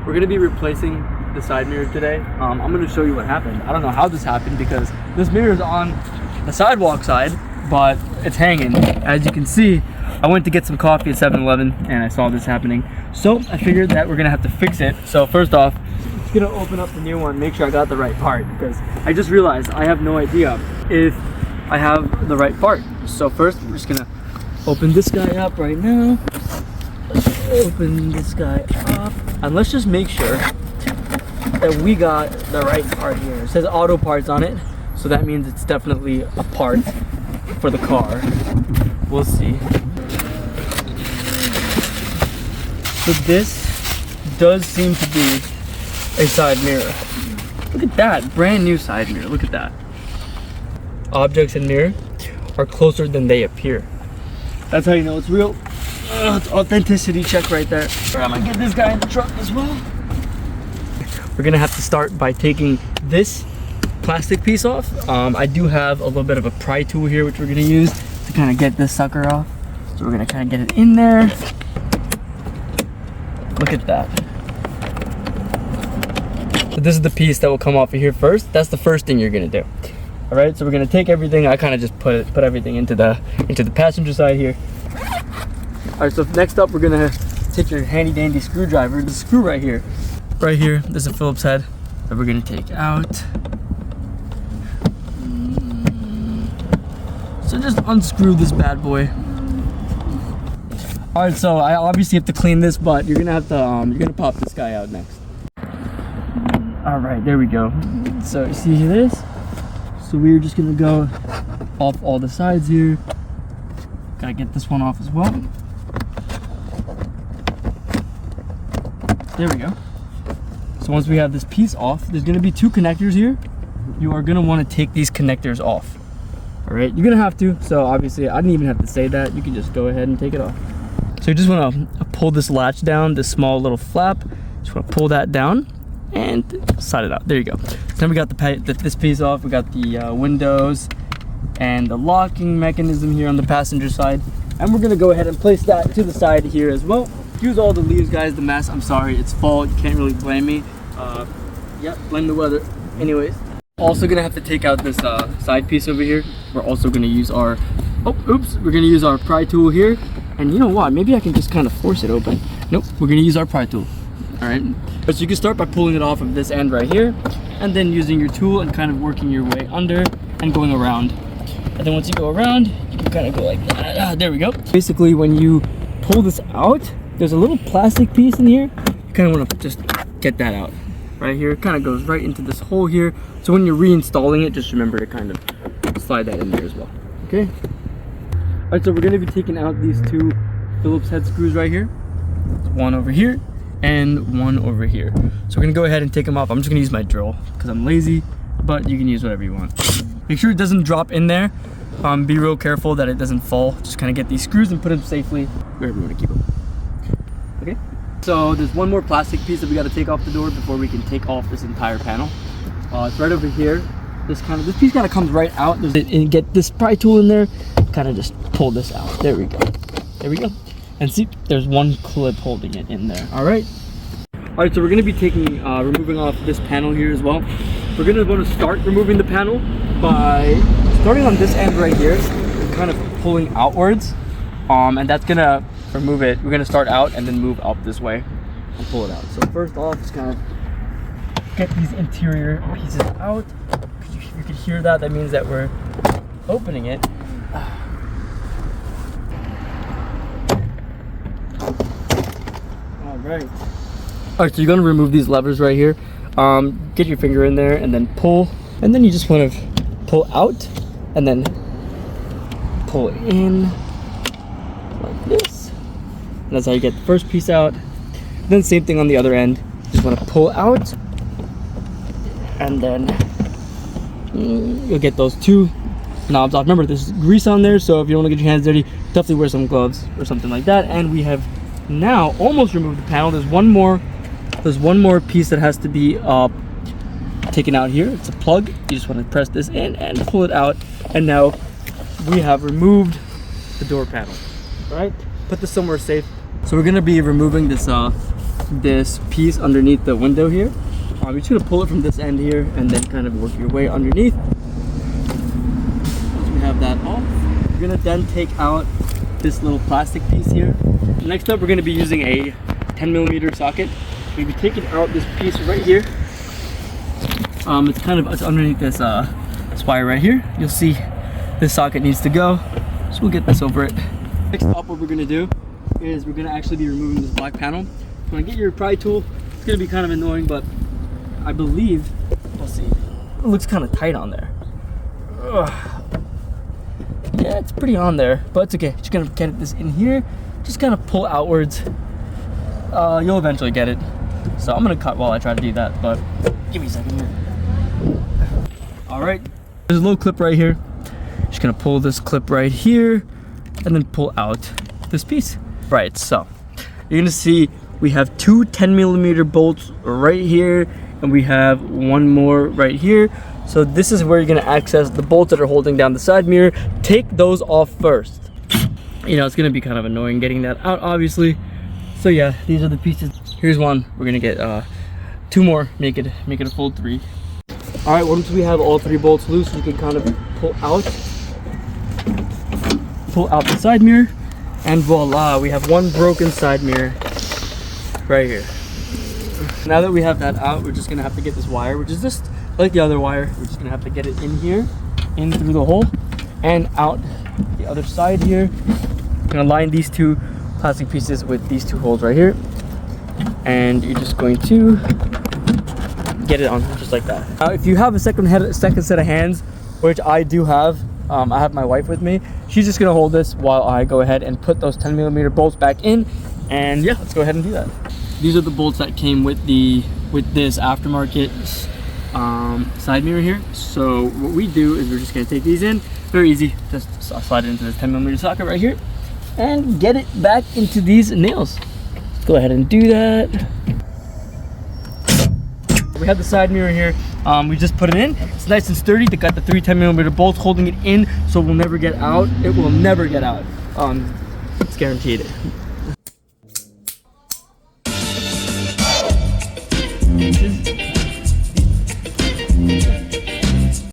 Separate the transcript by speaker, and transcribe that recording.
Speaker 1: we're gonna be replacing the side mirror today. I'm gonna show you what happened. I don't know how this happened because this mirror is on the sidewalk side, but it's hanging. As you can see, I went to get some coffee at 7-Eleven and I saw this happening. So I figured that we're gonna have to fix it. So first off, I'm gonna open up the new one, make sure I got the right part, because I just realized I have no idea if I have the right part. So first, we're just gonna open this guy up right now. Open this guy up, and let's just make sure that we got the right part here. It says auto parts on it, so that means it's definitely a part for the car. We'll see. So this does seem to be a side mirror. Look at that, brand new side mirror. Look at that. Objects in mirror are closer than they appear. That's how you know it's real. It's authenticity check right there. I'm gonna get this guy in the truck as well. We're gonna have to start by taking this plastic piece off. I do have a little bit of a pry tool here, which we're gonna use to kind of get this sucker off. So we're gonna kind of get it in there. Look at that. So this is the piece that will come off of here first. That's the first thing you're gonna do. All right, so we're gonna take everything. I kind of just put everything into the passenger side here. All right, so next up, we're gonna take your handy dandy screwdriver. The screw right here. Right here, there's a Phillips head that we're gonna take out. So just unscrew this bad boy. All right, so I obviously have to clean this, but you're gonna have to you're gonna pop this guy out next. All right, there we go. So you see this? So we're just gonna go off all the sides here. Gotta get this one off as well. There we go. So once we have this piece off, there's gonna be two connectors here. You are gonna wanna take these connectors off. All right, you're gonna have to. So obviously I didn't even have to say that. You can just go ahead and take it off. So you just wanna pull this latch down, this small little flap. Just wanna pull that down and slide it out. There you go. So then we got this piece off. We got the windows and the locking mechanism here on the passenger side. And we're gonna go ahead and place that to the side here as well. Excuse all the leaves, guys, the mess. I'm sorry, it's fall. You can't really blame me. Yep, blame the weather. Anyways, also gonna have to take out this side piece over here. We're also gonna use our, we're gonna use our pry tool here. And you know what? Maybe I can just kind of force it open. Nope, we're gonna use our pry tool. All right, so you can start by pulling it off of this end right here, and then using your tool and kind of working your way under and going around. And then once you go around, you can kind of go like that. There we go. Basically, when you pull this out, there's a little plastic piece in here. You kind of want to just get that out right here. It kind of goes right into this hole here. So when you're reinstalling it, just remember to kind of slide that in there as well. Okay. All right, so we're going to be taking out these two Phillips head screws right here. There's one over here and one over here. So we're gonna go ahead and take them off. I'm just gonna use my drill because I'm lazy, but you can use whatever you want. Make sure it doesn't drop in there. Be real careful that it doesn't fall. Just kind of get these screws and put them safely wherever you want to keep them. Okay. So there's one more plastic piece that we got to take off the door before we can take off this entire panel. It's right over here. This piece kind of comes right out. And get this pry tool in there. Kind of just pull this out. There we go. There we go. And see, there's one clip holding it in there. All right, so we're gonna be removing off this panel here as well. We're gonna want to start removing the panel by starting on this end right here, and kind of pulling outwards. And that's gonna remove it. We're gonna start out and then move up this way and pull it out. So first off, just kind of get these interior pieces out. You can hear that. That means that we're opening it. Right. All right, so you're gonna remove these levers right here. Get your finger in there and then pull, and then you just want to pull out and then pull in like this. And that's how you get the first piece out. Then same thing on the other end. Just want to pull out, and then you'll get those two knobs off. Remember, there's grease on there, so if you don't want to get your hands dirty, definitely wear some gloves or something like that. And we have now almost removed the panel. There's one more piece that has to be taken out here. It's a plug. You just want to press this in and pull it out, and now we have removed the door panel. All right, put this somewhere safe. So we're going to be removing this this piece underneath the window here. You're just gonna pull it from this end here and then kind of work your way underneath. Once we have that off, we're gonna then take out this little plastic piece here. Next up, we're gonna be using a 10mm socket. We're gonna be taking out this piece right here. It's underneath this wire right here. You'll see this socket needs to go, so we'll get this over it. Next up, what we're gonna do is we're gonna actually be removing this black panel. When I get your pry tool, it's gonna be kind of annoying, but I believe, we'll see. It looks kind of tight on there. Ugh. Yeah, it's pretty on there, but it's okay. Just gonna get this in here. Just kind of pull outwards. You'll eventually get it. So I'm gonna cut while I try to do that, but give me a second here. All right, there's a little clip right here. Just gonna pull this clip right here and then pull out this piece. Right, so you're gonna see we have two 10mm bolts right here, and we have one more right here. So this is where you're gonna access the bolts that are holding down the side mirror. Take those off first. You know, it's gonna be kind of annoying getting that out, obviously. So yeah, these are the pieces. Here's one. We're gonna get two more, make it a full 3. All right, once we have all 3 bolts loose, you can kind of pull out the side mirror, and voila, we have one broken side mirror right here. Now that we have that out, we're just gonna have to get this wire, which is just like the other wire. We're just gonna have to get it in here, in through the hole, and out the other side here. I'm gonna line these 2 plastic pieces with these 2 holes right here, and you're just going to get it on just like that. Now, if you have a second set of hands, which I do have, I have my wife with me. She's just gonna hold this while I go ahead and put those 10mm bolts back in, and yeah, let's go ahead and do that. These are the bolts that came with this aftermarket side mirror here. So what we do is we're just gonna take these in, very easy, just slide it into this 10mm socket right here and get it back into these nails. Let's go ahead and do that. We have the side mirror here. We just put it in. It's nice and sturdy. They got the 3 10mm bolts holding it in, so it will never get out. It will never get out. It's guaranteed.